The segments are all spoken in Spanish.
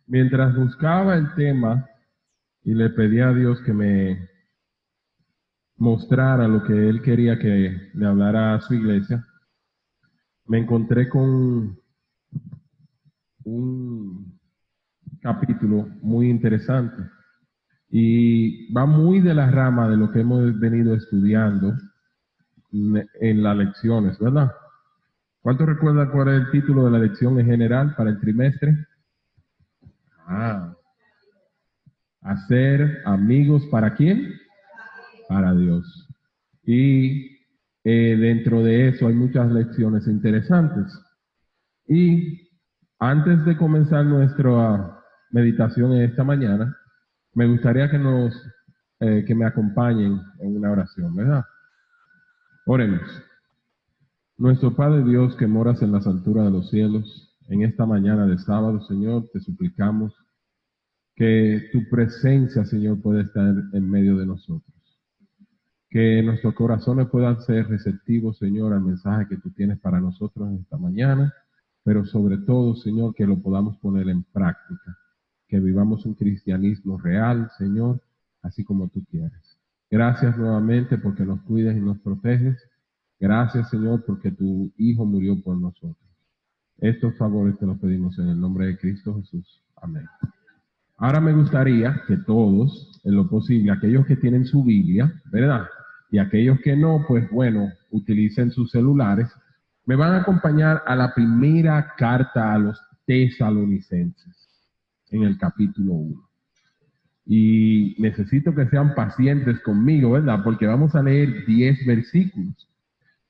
Mientras buscaba el tema y le pedía a Dios que me mostrara lo que Él quería que le hablara a su iglesia, me encontré con un capítulo muy interesante y va muy de la rama de lo que hemos venido estudiando en las lecciones, ¿verdad? ¿Cuántos recuerdan cuál es el título de la lección en general para el trimestre? Ah, hacer amigos ¿para quién? Para Dios. Y dentro de eso hay muchas lecciones interesantes. Y antes de comenzar nuestra meditación en esta mañana, me gustaría que me acompañen en una oración, ¿verdad? Oremos. Nuestro Padre Dios que moras en las alturas de los cielos, en esta mañana de sábado, Señor, te suplicamos que tu presencia, Señor, pueda estar en medio de nosotros. Que nuestros corazones puedan ser receptivos, Señor, al mensaje que tú tienes para nosotros en esta mañana, pero sobre todo, Señor, que lo podamos poner en práctica, que vivamos un cristianismo real, Señor, así como tú quieres. Gracias nuevamente porque nos cuidas y nos proteges. Gracias, Señor, porque tu Hijo murió por nosotros. Estos favores te los pedimos en el nombre de Cristo Jesús. Amén. Ahora me gustaría que todos, en lo posible, aquellos que tienen su Biblia, ¿verdad? Y aquellos que no, pues bueno, utilicen sus celulares, me van a acompañar a la primera carta a los tesalonicenses, en el capítulo 1. Y necesito que sean pacientes conmigo, ¿verdad? Porque vamos a leer 10 versículos.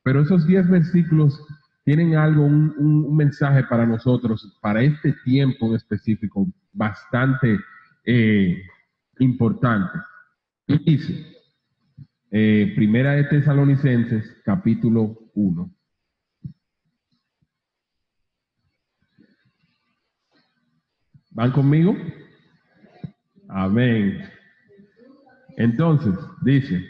Pero esos 10 versículos tienen algo, un mensaje para nosotros, para este tiempo en específico, bastante importante. Y dice, Primera de Tesalonicenses, capítulo 1. ¿Van conmigo? Amén. Entonces, dice,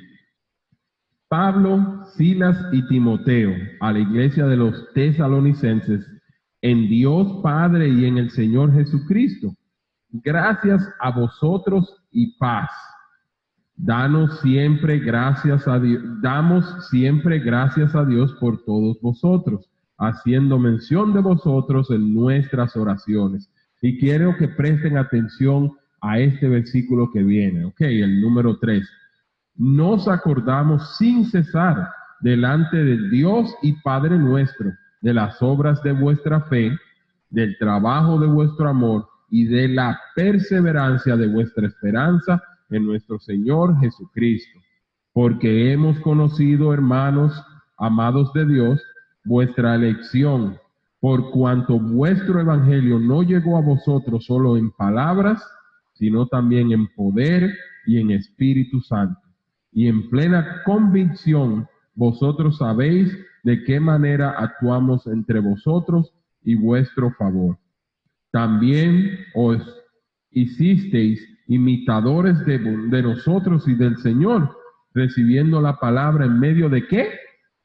Pablo, Silas y Timoteo, a la iglesia de los tesalonicenses, en Dios Padre y en el Señor Jesucristo. Gracias a vosotros y paz. Damos siempre gracias a Dios por todos vosotros, haciendo mención de vosotros en nuestras oraciones. Y quiero que presten atención a este versículo que viene, ¿ok? El número 3. Nos acordamos sin cesar delante del Dios y Padre nuestro, de las obras de vuestra fe, del trabajo de vuestro amor y de la perseverancia de vuestra esperanza en nuestro Señor Jesucristo. Porque hemos conocido, hermanos, amados de Dios, vuestra elección, por cuanto vuestro evangelio no llegó a vosotros solo en palabras, sino también en poder y en Espíritu Santo. Y en plena convicción, vosotros sabéis de qué manera actuamos entre vosotros y vuestro favor. También os hicisteis imitadores de nosotros y del Señor, recibiendo la palabra en medio de ¿qué?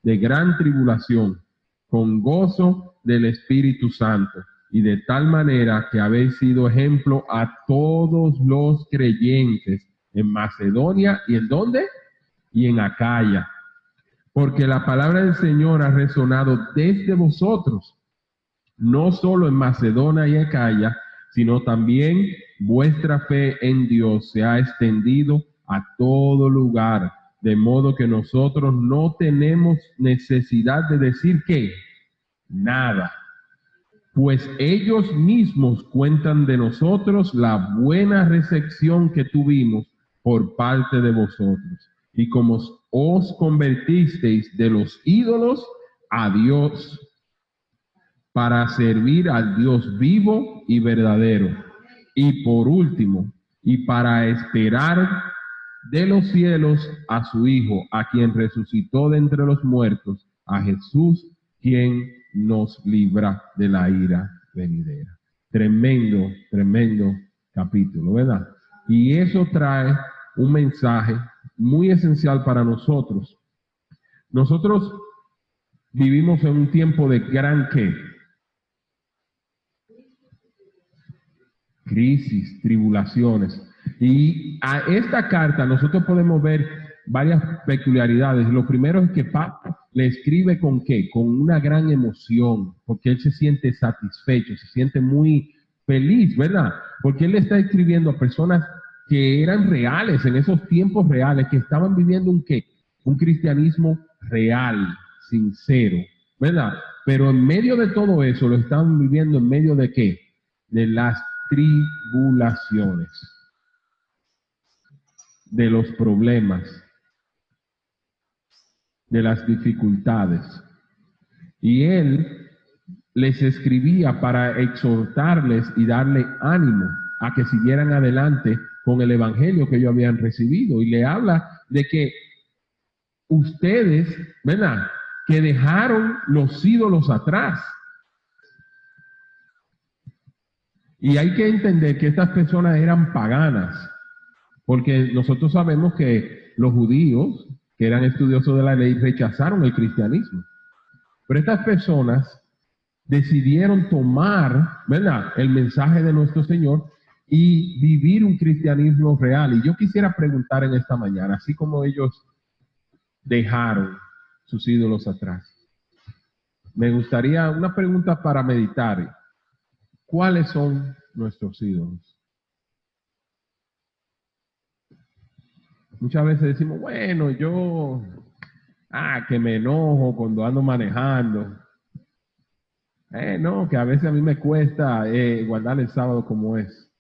De gran tribulación, con gozo del Espíritu Santo, y de tal manera que habéis sido ejemplo a todos los creyentes en Macedonia y ¿en dónde? Y en Acaya, porque la palabra del Señor ha resonado desde vosotros, no solo en Macedonia y Acaya, sino también vuestra fe en Dios se ha extendido a todo lugar, de modo que nosotros no tenemos necesidad de decir que nada, pues ellos mismos cuentan de nosotros la buena recepción que tuvimos por parte de vosotros, y como os convertisteis de los ídolos a Dios, para servir al Dios vivo y verdadero. Y por último, y para esperar de los cielos a su Hijo, a quien resucitó de entre los muertos, a Jesús, quien nos libra de la ira venidera. Tremendo, tremendo capítulo, ¿verdad? Y eso trae un mensaje muy esencial para nosotros. Nosotros vivimos en un tiempo de gran ¿qué? crisis, tribulaciones. Y a esta carta nosotros podemos ver varias peculiaridades. Lo primero es que Pablo le escribe con ¿qué? Con una gran emoción, porque él se siente satisfecho, se siente muy feliz, ¿verdad? Porque él le está escribiendo a personas que eran reales en esos tiempos reales, que estaban viviendo un ¿qué? Un cristianismo real, sincero, ¿verdad? Pero en medio de todo eso, lo estaban viviendo en medio de ¿qué? De las tribulaciones, de los problemas, de las dificultades. Y él les escribía para exhortarles y darle ánimo a que siguieran adelante con el evangelio que ellos habían recibido. Y le habla de que ustedes, ¿verdad? Que dejaron los ídolos atrás. Y hay que entender que estas personas eran paganas, porque nosotros sabemos que los judíos, que eran estudiosos de la ley, rechazaron el cristianismo. Pero estas personas decidieron tomar, ¿verdad?, el mensaje de nuestro Señor y vivir un cristianismo real. Y yo quisiera preguntar en esta mañana, así como ellos dejaron sus ídolos atrás, me gustaría una pregunta para meditar. ¿Cuáles son nuestros ídolos? Muchas veces decimos, bueno, yo, que me enojo cuando ando manejando. No, que a veces a mí me cuesta guardar el sábado como es.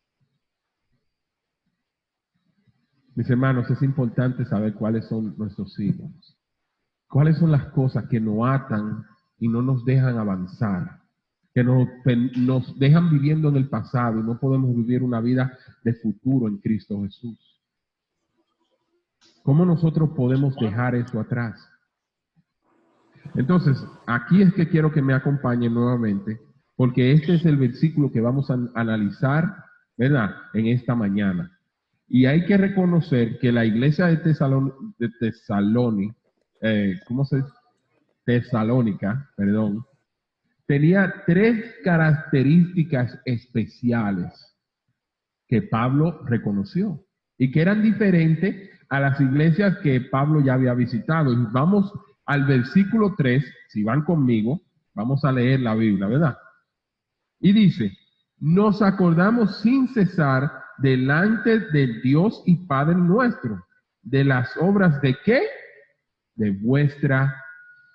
Mis hermanos, es importante saber cuáles son nuestros ídolos. ¿Cuáles son las cosas que nos atan y no nos dejan avanzar? Que nos dejan viviendo en el pasado y no podemos vivir una vida de futuro en Cristo Jesús. ¿Cómo nosotros podemos dejar eso atrás? Entonces, aquí es que quiero que me acompañen nuevamente, porque este es el versículo que vamos a analizar, ¿verdad?, en esta mañana. Y hay que reconocer que la iglesia de Tesalónica, perdón, tenía tres características especiales que Pablo reconoció y que eran diferentes a las iglesias que Pablo ya había visitado. Y vamos al versículo 3, si van conmigo, vamos a leer la Biblia, ¿verdad? Y dice, nos acordamos sin cesar delante del Dios y Padre nuestro, de las obras de ¿qué? De vuestra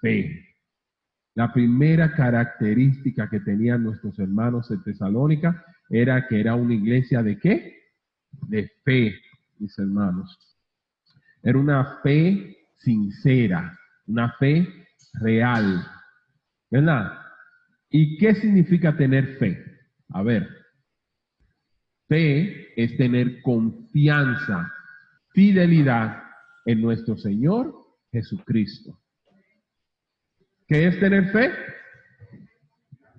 fe. La primera característica que tenían nuestros hermanos de Tesalónica era que era una iglesia de ¿qué? De fe, mis hermanos. Era una fe sincera, una fe real, ¿verdad? ¿Y qué significa tener fe? A ver, fe es tener confianza, fidelidad en nuestro Señor Jesucristo. ¿Qué es tener fe?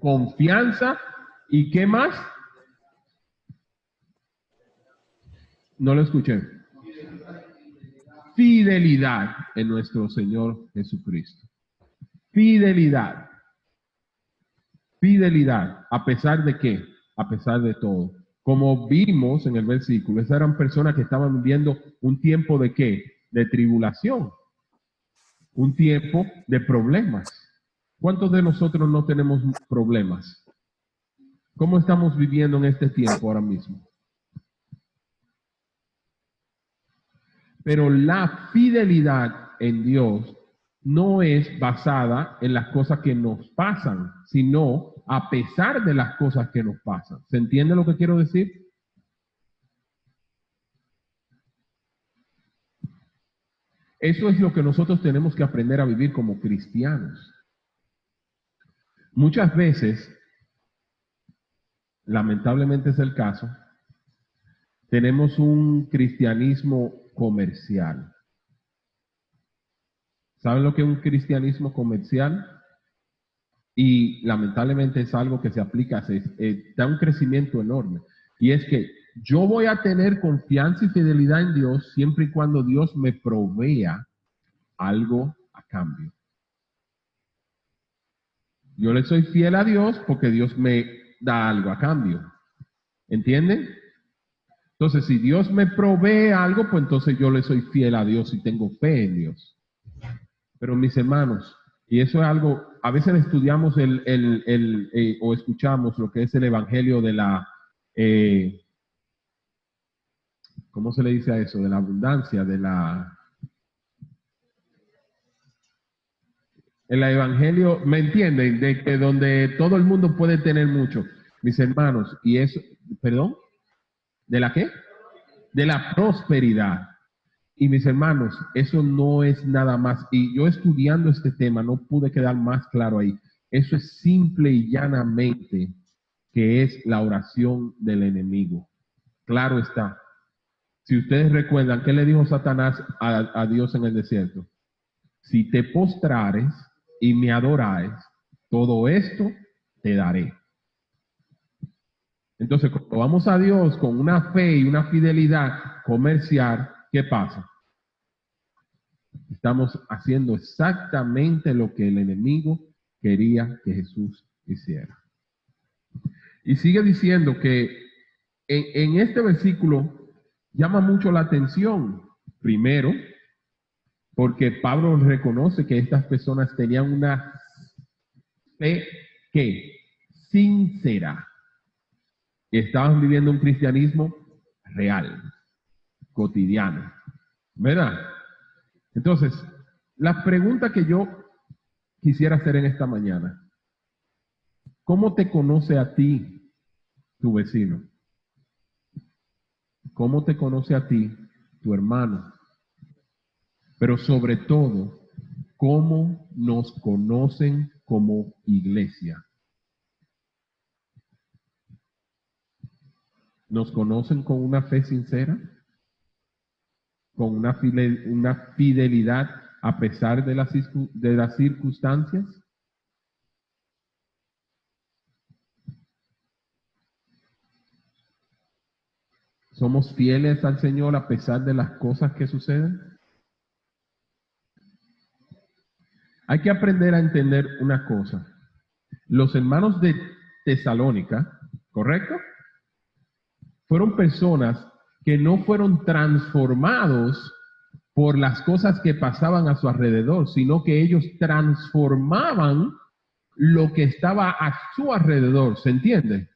Confianza. ¿Y qué más? No lo escuché. Fidelidad en nuestro Señor Jesucristo. Fidelidad. Fidelidad. ¿A pesar de qué? A pesar de todo. Como vimos en el versículo, esas eran personas que estaban viviendo un tiempo de qué? De tribulación. Un tiempo de problemas. ¿Cuántos de nosotros no tenemos problemas? ¿Cómo estamos viviendo en este tiempo ahora mismo? Pero la fidelidad en Dios no es basada en las cosas que nos pasan, sino a pesar de las cosas que nos pasan. ¿Se entiende lo que quiero decir? Eso es lo que nosotros tenemos que aprender a vivir como cristianos. Muchas veces, lamentablemente es el caso, tenemos un cristianismo comercial. ¿Saben lo que es un cristianismo comercial? Y lamentablemente es algo que se aplica, da un crecimiento enorme. Y es que yo voy a tener confianza y fidelidad en Dios siempre y cuando Dios me provea algo a cambio. Yo le soy fiel a Dios porque Dios me da algo a cambio. ¿Entienden? Entonces, si Dios me provee algo, pues entonces yo le soy fiel a Dios y tengo fe en Dios. Pero mis hermanos, y eso es algo, a veces estudiamos o escuchamos lo que es el evangelio de la, ¿cómo se le dice a eso? De la abundancia, el evangelio, ¿me entienden? De que donde todo el mundo puede tener mucho, mis hermanos, y eso, perdón, ¿de la qué? De la prosperidad. Y mis hermanos, eso no es nada más. Y yo estudiando este tema no pude quedar más claro ahí. Eso es simple y llanamente que es la oración del enemigo. Claro está. Si ustedes recuerdan, ¿qué le dijo Satanás a Dios en el desierto? Si te postrares y me adorares, todo esto te daré. Entonces, cuando vamos a Dios con una fe y una fidelidad comercial, ¿qué pasa? Estamos haciendo exactamente lo que el enemigo quería que Jesús hiciera. Y sigue diciendo que en este versículo llama mucho la atención, primero, porque Pablo reconoce que estas personas tenían una fe que sincera, y estaban viviendo un cristianismo real, cotidiano, ¿verdad? Entonces, la pregunta que yo quisiera hacer en esta mañana, ¿cómo te conoce a ti tu vecino? ¿Cómo te conoce a ti tu hermano? Pero sobre todo, ¿cómo nos conocen como iglesia? ¿Nos conocen con una fe sincera? ¿Con una fidelidad a pesar de las circunstancias? ¿Somos fieles al Señor a pesar de las cosas que suceden? Hay que aprender a entender una cosa. Los hermanos de Tesalónica, ¿correcto? Fueron personas que no fueron transformados por las cosas que pasaban a su alrededor, sino que ellos transformaban lo que estaba a su alrededor. ¿Se entiende?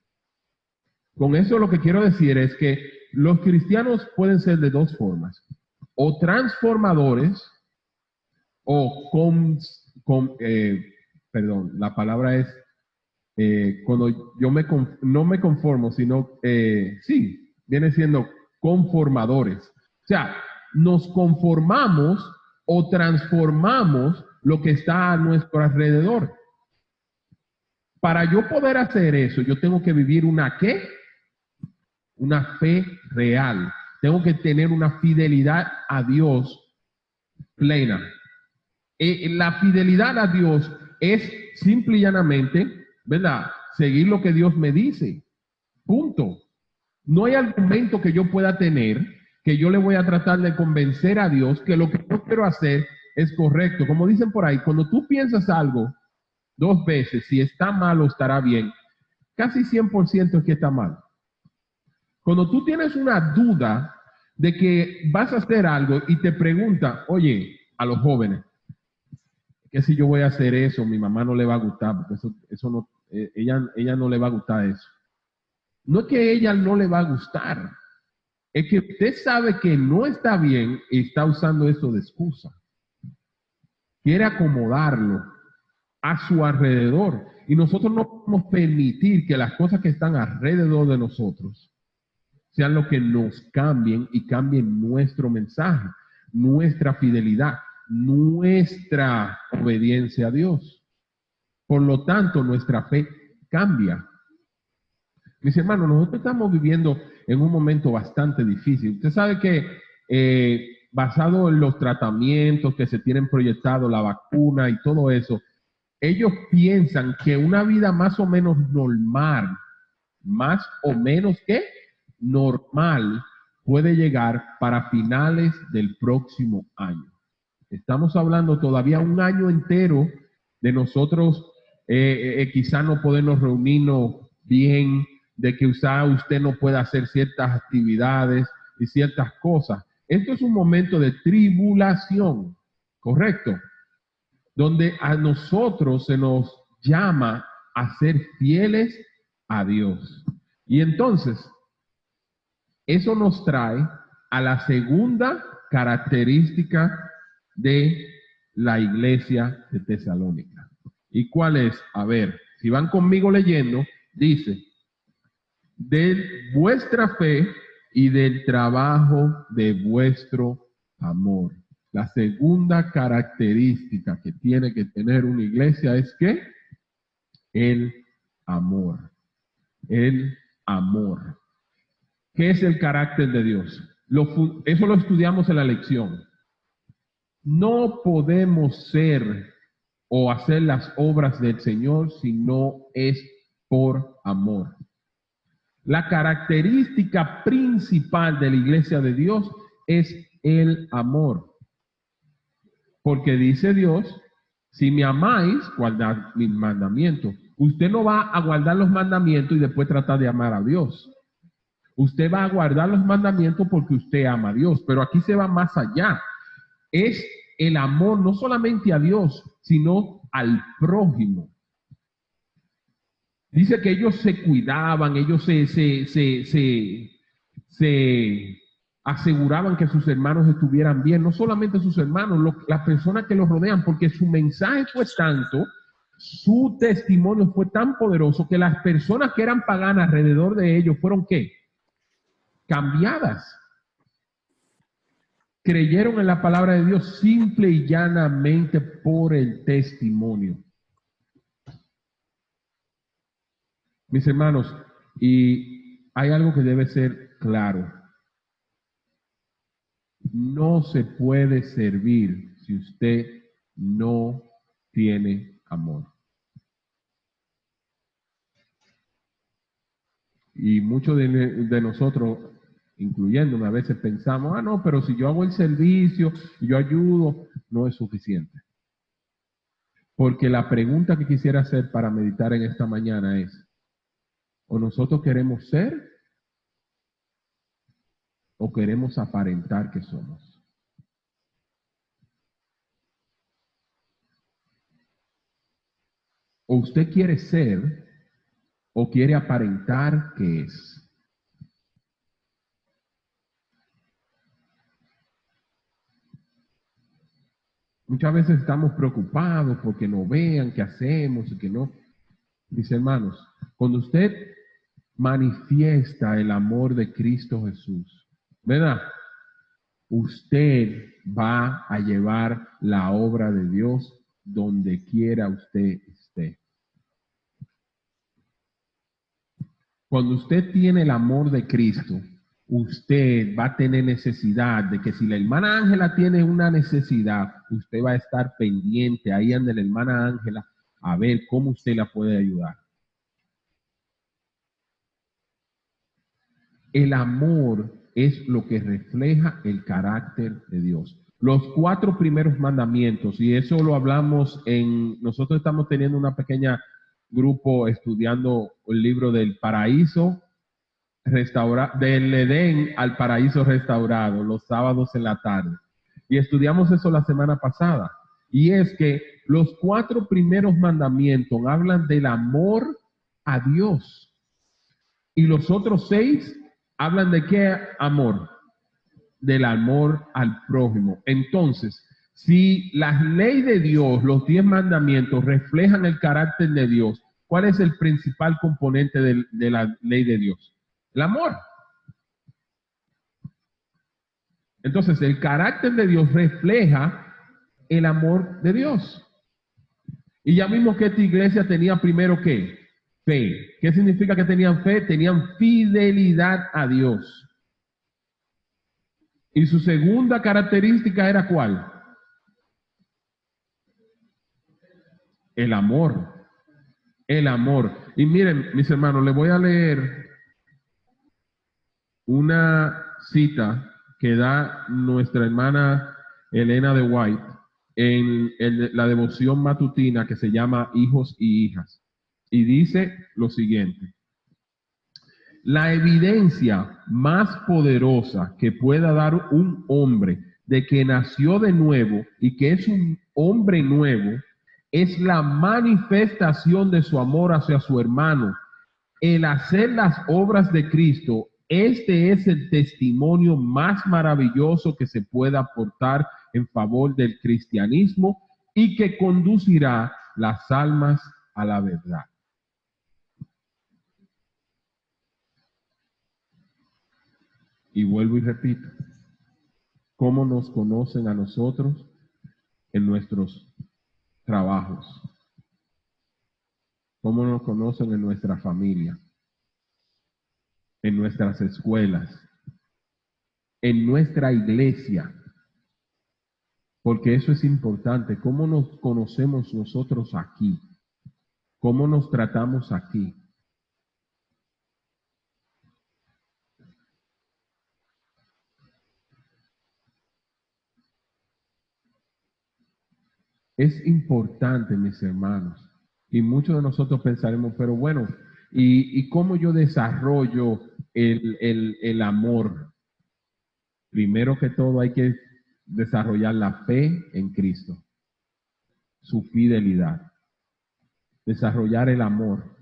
Con eso lo que quiero decir es que los cristianos pueden ser de dos formas, o transformadores o perdón, la palabra es cuando yo no me conformo, sino, sí, viene siendo conformadores. O sea, nos conformamos o transformamos lo que está a nuestro alrededor. Para yo poder hacer eso, yo tengo que vivir una ¿qué? Una fe real. Tengo que tener una fidelidad a Dios plena. La fidelidad a Dios es simple y llanamente, ¿verdad? Seguir lo que Dios me dice. Punto. No hay argumento que yo pueda tener que yo le voy a tratar de convencer a Dios que lo que yo quiero hacer es correcto. Como dicen por ahí, cuando tú piensas algo dos veces, si está mal o estará bien, casi 100% es que está mal. Cuando tú tienes una duda de que vas a hacer algo y te pregunta, oye, a los jóvenes, que si yo voy a hacer eso, mi mamá no le va a gustar, porque eso no, ella no le va a gustar eso. No es que a ella no le va a gustar, es que usted sabe que no está bien y está usando eso de excusa. Quiere acomodarlo a su alrededor. Y nosotros no podemos permitir que las cosas que están alrededor de nosotros sean lo que nos cambien y cambien nuestro mensaje, nuestra fidelidad, nuestra obediencia a Dios. Por lo tanto, nuestra fe cambia. Mis hermanos, nosotros estamos viviendo en un momento bastante difícil. Usted sabe que basado en los tratamientos que se tienen proyectados, la vacuna y todo eso, ellos piensan que una vida más o menos normal, más o menos que normal, puede llegar para finales del próximo año. Estamos hablando todavía un año entero de nosotros quizá no podernos reunirnos bien, de que usted no pueda hacer ciertas actividades y ciertas cosas. Esto es un momento de tribulación, ¿correcto? Donde a nosotros se nos llama a ser fieles a Dios. Y entonces, eso nos trae a la segunda característica de la iglesia de Tesalónica. ¿Y cuál es? A ver, si van conmigo leyendo, dice, de vuestra fe y del trabajo de vuestro amor. La segunda característica que tiene que tener una iglesia es que el amor. El amor. ¿Qué es el carácter de Dios? Eso lo estudiamos en la lección. No podemos ser o hacer las obras del Señor si no es por amor. La característica principal de la iglesia de Dios es el amor. Porque dice Dios, si me amáis, guardad mis mandamientos. Usted no va a guardar los mandamientos y después tratar de amar a Dios. Usted va a guardar los mandamientos porque usted ama a Dios, pero aquí se va más allá. Es el amor no solamente a Dios, sino al prójimo. Dice que ellos se cuidaban, ellos se aseguraban que sus hermanos estuvieran bien, no solamente sus hermanos, las personas que los rodean, porque su mensaje fue tanto, su testimonio fue tan poderoso que las personas que eran paganas alrededor de ellos fueron ¿qué? Cambiadas. Creyeron en la palabra de Dios simple y llanamente por el testimonio. Mis hermanos, y hay algo que debe ser claro. No se puede servir si usted no tiene amor. Y muchos de nosotros, incluyéndome, a veces pensamos, no, pero si yo hago el servicio, yo ayudo, no es suficiente. Porque la pregunta que quisiera hacer para meditar en esta mañana es, ¿o nosotros queremos ser o queremos aparentar que somos? ¿O usted quiere ser o quiere aparentar que es? Muchas veces estamos preocupados porque no vean qué hacemos y que no. Mis hermanos, cuando usted manifiesta el amor de Cristo Jesús, ¿verdad? Usted va a llevar la obra de Dios donde quiera usted esté. Cuando usted tiene el amor de Cristo, usted va a tener necesidad de que si la hermana Ángela tiene una necesidad, usted va a estar pendiente ahí ande la hermana Ángela a ver cómo usted la puede ayudar. El amor es lo que refleja el carácter de Dios. Los 4 primeros mandamientos, y eso lo hablamos nosotros estamos teniendo una pequeña grupo estudiando el libro del paraíso del Edén al paraíso restaurado, los sábados en la tarde. Y estudiamos eso la semana pasada. Y es que los 4 primeros mandamientos hablan del amor a Dios. Y los otros 6 hablan de qué amor? Del amor al prójimo. Entonces, si la ley de Dios, los 10 mandamientos reflejan el carácter de Dios, ¿cuál es el principal componente de la ley de Dios? El amor. Entonces, el carácter de Dios refleja el amor de Dios. Y ya vimos que esta iglesia tenía primero ¿qué? Fe. ¿Qué significa que tenían fe? Tenían fidelidad a Dios. Y su segunda característica era ¿cuál? El amor. El amor. Y miren, mis hermanos, les voy a leer una cita que da nuestra hermana Elena de White en la devoción matutina que se llama Hijos y Hijas. Y dice lo siguiente: La evidencia más poderosa que pueda dar un hombre de que nació de nuevo y que es un hombre nuevo es la manifestación de su amor hacia su hermano. El hacer las obras de Cristo, este es el testimonio más maravilloso que se pueda aportar en favor del cristianismo y que conducirá las almas a la verdad. Y vuelvo y repito, ¿cómo nos conocen a nosotros en nuestros trabajos? ¿Cómo nos conocen en nuestra familia? En nuestras escuelas, en nuestra iglesia? Porque eso es importante. ¿Cómo nos conocemos nosotros aquí? ¿Cómo nos tratamos aquí? Es importante, mis hermanos. Y muchos de nosotros pensaremos, pero bueno, ¿y cómo yo desarrollo el amor? Primero que todo hay que desarrollar la fe en Cristo, su fidelidad, desarrollar el amor.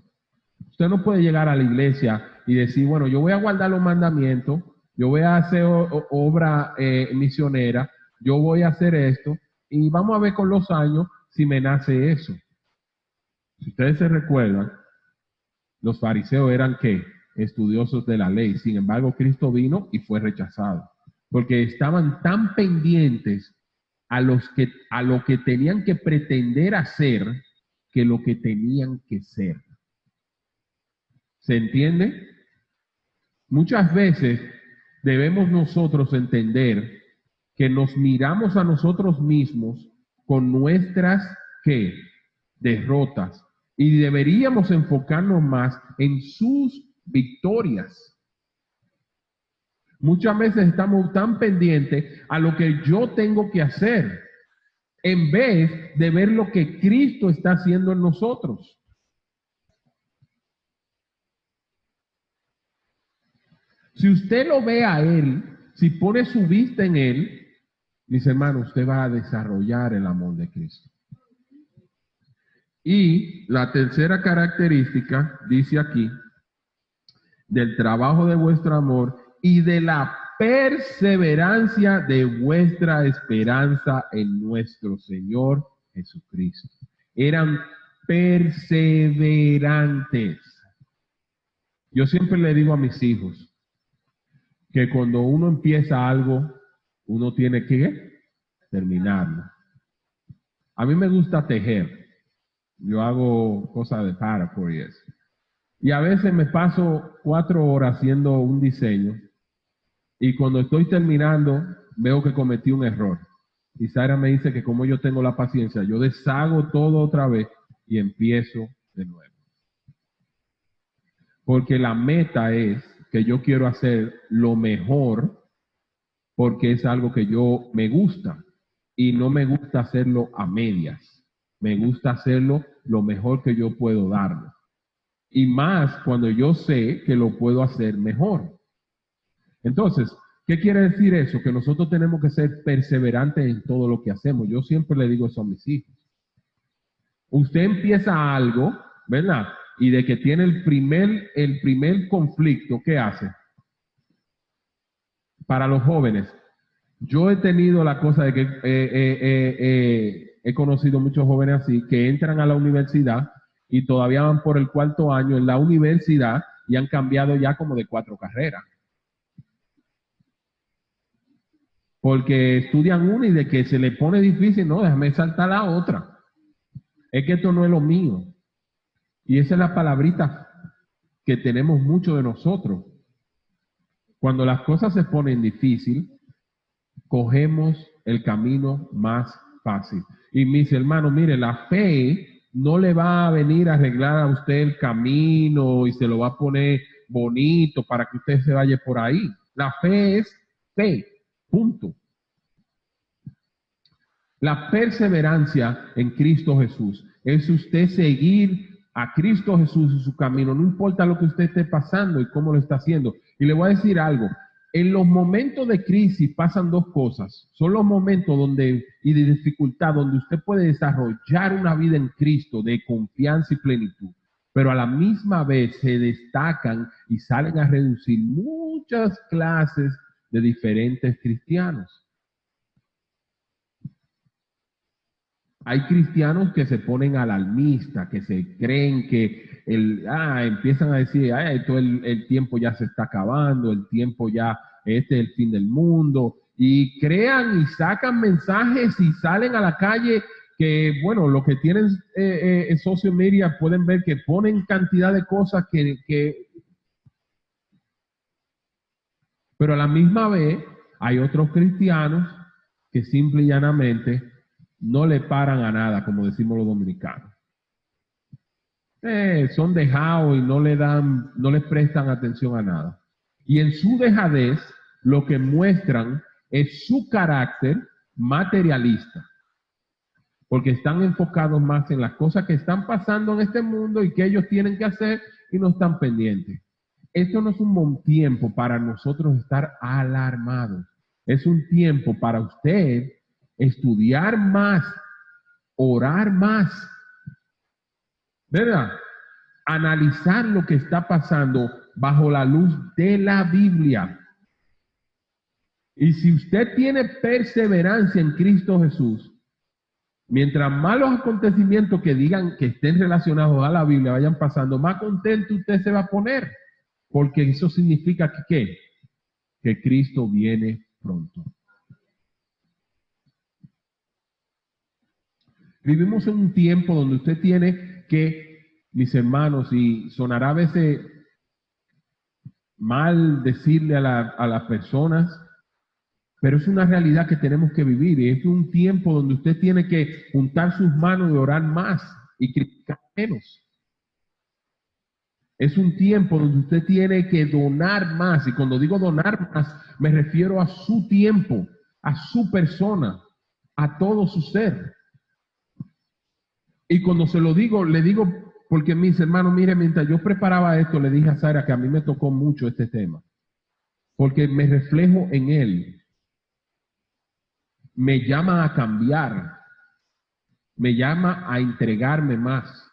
Usted no puede llegar a la iglesia y decir, bueno, yo voy a guardar los mandamientos, yo voy a hacer obra misionera, yo voy a hacer esto, y vamos a ver con los años si me nace eso. Si ustedes se recuerdan, los fariseos eran ¿qué? Estudiosos de la ley. Sin embargo, Cristo vino y fue rechazado, porque estaban tan pendientes a lo que tenían que pretender hacer que lo que tenían que ser. ¿Se entiende? Muchas veces debemos nosotros entender que nos miramos a nosotros mismos con nuestras ¿qué? Derrotas y deberíamos enfocarnos más en sus victorias. Muchas veces estamos tan pendientes a lo que yo tengo que hacer en vez de ver lo que Cristo está haciendo en nosotros. Si usted lo ve a Él, si pone su vista en Él, mis hermanos, usted va a desarrollar el amor de Cristo. Y la tercera característica, dice aquí, del trabajo de vuestro amor y de la perseverancia de vuestra esperanza en nuestro Señor Jesucristo. Eran perseverantes. Yo siempre le digo a mis hijos que cuando uno empieza algo, uno tiene que terminarlo. A mí me gusta tejer. Yo hago cosas de paracord y eso. Y a veces me paso 4 horas haciendo un diseño y cuando estoy terminando veo que cometí un error. Y Sara me dice que como yo tengo la paciencia, yo deshago todo otra vez y empiezo de nuevo. Porque la meta es que yo quiero hacer lo mejor porque es algo que yo me gusta y no me gusta hacerlo a medias. Me gusta hacerlo lo mejor que yo puedo darlo. Y más cuando yo sé que lo puedo hacer mejor. Entonces, ¿qué quiere decir eso? Que nosotros tenemos que ser perseverantes en todo lo que hacemos. Yo siempre le digo eso a mis hijos. Usted empieza algo, ¿verdad? Y de que tiene el primer conflicto, ¿qué hace? Para los jóvenes, yo he tenido la cosa de que he conocido muchos jóvenes así que entran a la universidad y todavía van por el 4º año en la universidad y han cambiado ya como de 4 carreras. Porque estudian una y de que se le pone difícil, no, déjame saltar la otra. Es que esto no es lo mío. Y esa es la palabrita que tenemos muchos de nosotros. Cuando las cosas se ponen difícil, cogemos el camino más fácil. Y mis hermanos, mire, la fe no le va a venir a arreglar a usted el camino y se lo va a poner bonito para que usted se vaya por ahí. La fe es fe, punto. La perseverancia en Cristo Jesús es usted seguir a Cristo Jesús y su camino, no importa lo que usted esté pasando y cómo lo está haciendo. Y le voy a decir algo, en los momentos de crisis pasan dos cosas. Son los momentos y de dificultad donde usted puede desarrollar una vida en Cristo de confianza y plenitud, pero a la misma vez se destacan y salen a reducir muchas clases de diferentes cristianos. Hay cristianos que se ponen alarmistas, que se creen que empiezan a decir, el tiempo ya se está acabando, el tiempo ya, este es el fin del mundo, y crean y sacan mensajes y salen a la calle que, bueno, lo que tienen en social media pueden ver que ponen cantidad de cosas pero a la misma vez hay otros cristianos que simple y llanamente no le paran a nada, como decimos los dominicanos. Son dejados y no le prestan atención a nada. Y en su dejadez, lo que muestran es su carácter materialista, porque están enfocados más en las cosas que están pasando en este mundo y que ellos tienen que hacer y no están pendientes. Esto no es un buen tiempo para nosotros estar alarmados. Es un tiempo para usted estudiar más, orar más, ¿verdad? Analizar lo que está pasando bajo la luz de la Biblia. Y si usted tiene perseverancia en Cristo Jesús, mientras más los acontecimientos que digan que estén relacionados a la Biblia vayan pasando, más contento usted se va a poner, porque eso significa que ¿qué? Que Cristo viene pronto. Vivimos en un tiempo donde usted tiene que, mis hermanos, y sonará a veces mal decirle a las personas, pero es una realidad que tenemos que vivir, y es un tiempo donde usted tiene que juntar sus manos y orar más y criticar menos. Es un tiempo donde usted tiene que donar más, y cuando digo donar más, me refiero a su tiempo, a su persona, a todo su ser. Y cuando se lo digo, le digo, porque mis hermanos, mire, mientras yo preparaba esto, le dije a Sara que a mí me tocó mucho este tema, porque me reflejo en él. Me llama a cambiar, me llama a entregarme más,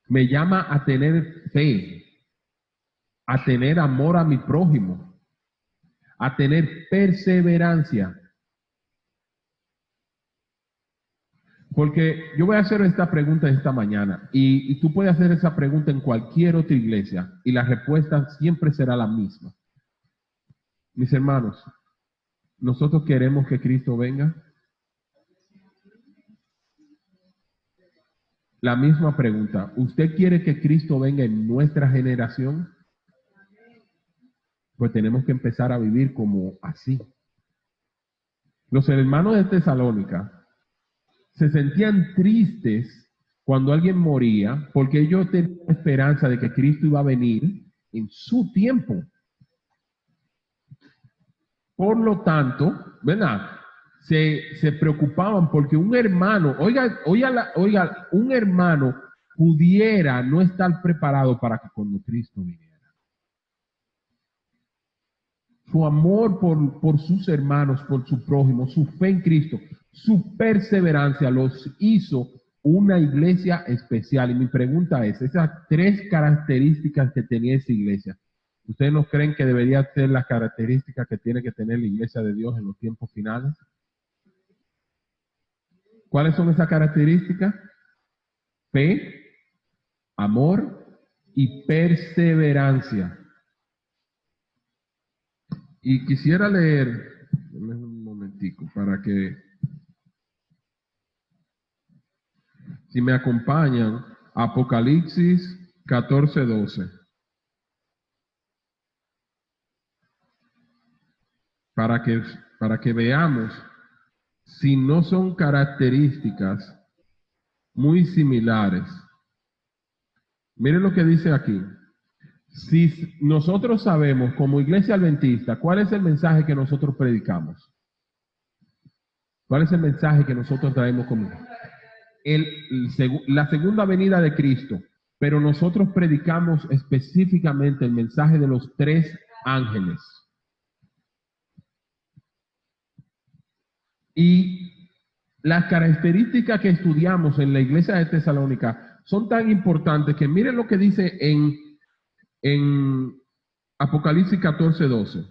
me llama a tener fe, a tener amor a mi prójimo, a tener perseverancia. Porque yo voy a hacer esta pregunta esta mañana y tú puedes hacer esa pregunta en cualquier otra iglesia y la respuesta siempre será la misma. Mis hermanos, ¿nosotros queremos que Cristo venga? La misma pregunta, ¿usted quiere que Cristo venga en nuestra generación? Pues tenemos que empezar a vivir como así. Los hermanos de Tesalónica se sentían tristes cuando alguien moría porque ellos tenían esperanza de que Cristo iba a venir en su tiempo. Por lo tanto, ¿verdad? Se preocupaban porque un hermano, oiga, un hermano pudiera no estar preparado para que cuando Cristo viniera. Su amor por sus hermanos, por su prójimo, su fe en Cristo, su perseverancia los hizo una iglesia especial. Y mi pregunta es, esas tres características que tenía esa iglesia, ¿ustedes no creen que debería ser las características que tiene que tener la iglesia de Dios en los tiempos finales? ¿Cuáles son esas características? Fe, amor y perseverancia. Y quisiera leer, un momentico, para que, si me acompañan, Apocalipsis 14:12. Para que veamos si no son características muy similares. Miren lo que dice aquí. Si nosotros sabemos como iglesia adventista cuál es el mensaje que nosotros predicamos, cuál es el mensaje que nosotros traemos como la segunda venida de Cristo, pero nosotros predicamos específicamente el mensaje de los 3 ángeles. Y las características que estudiamos en la iglesia de Tesalónica son tan importantes que miren lo que dice en Apocalipsis 14:12.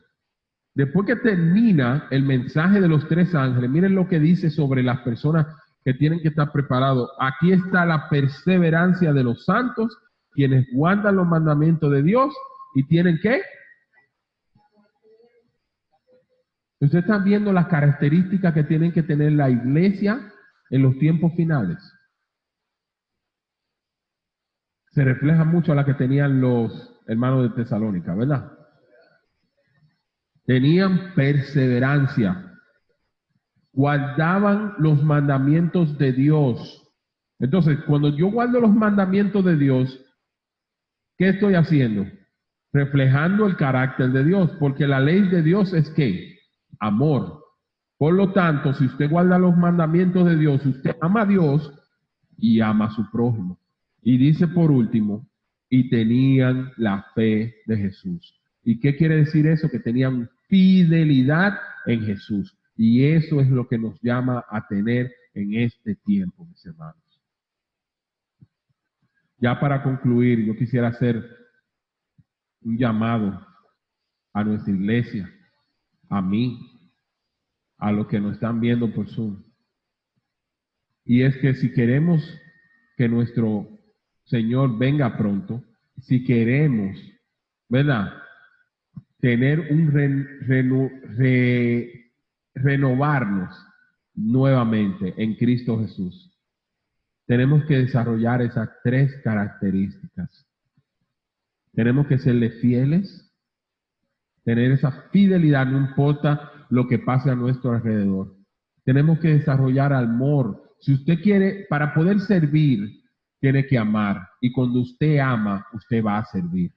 Después que termina el mensaje de los 3 ángeles, miren lo que dice sobre las personas que tienen que estar preparados. Aquí está la perseverancia de los santos, quienes guardan los mandamientos de Dios y tienen ¿qué? Ustedes están viendo las características que tienen que tener la iglesia en los tiempos finales. Se refleja mucho a la que tenían los hermanos de Tesalónica, ¿verdad? Tenían perseverancia. Guardaban los mandamientos de Dios. Entonces, cuando yo guardo los mandamientos de Dios, ¿qué estoy haciendo? Reflejando el carácter de Dios, porque la ley de Dios es ¿qué? Amor. Por lo tanto, si usted guarda los mandamientos de Dios, usted ama a Dios y ama a su prójimo. Y dice por último, y tenían la fe de Jesús. ¿Y qué quiere decir eso? Que tenían fidelidad en Jesús. Y eso es lo que nos llama a tener en este tiempo, mis hermanos. Ya para concluir, yo quisiera hacer un llamado a nuestra iglesia, a mí, a los que nos están viendo por Zoom. Y es que si queremos que nuestro Señor venga pronto, si queremos, ¿verdad? Tener un renovarnos nuevamente en Cristo Jesús. Tenemos que desarrollar esas 3 características. Tenemos que serle fieles, tener esa fidelidad, no importa lo que pase a nuestro alrededor. Tenemos que desarrollar amor. Si usted quiere, para poder servir, tiene que amar. Y cuando usted ama, usted va a servir.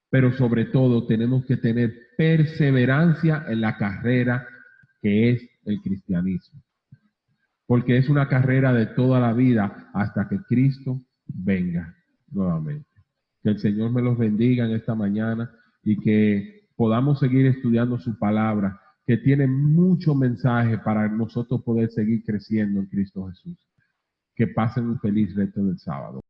Pero sobre todo tenemos que tener perseverancia en la carrera que es el cristianismo. Porque es una carrera de toda la vida hasta que Cristo venga nuevamente. Que el Señor me los bendiga en esta mañana y que podamos seguir estudiando su palabra, que tiene mucho mensaje para nosotros poder seguir creciendo en Cristo Jesús. Que pasen un feliz resto del sábado.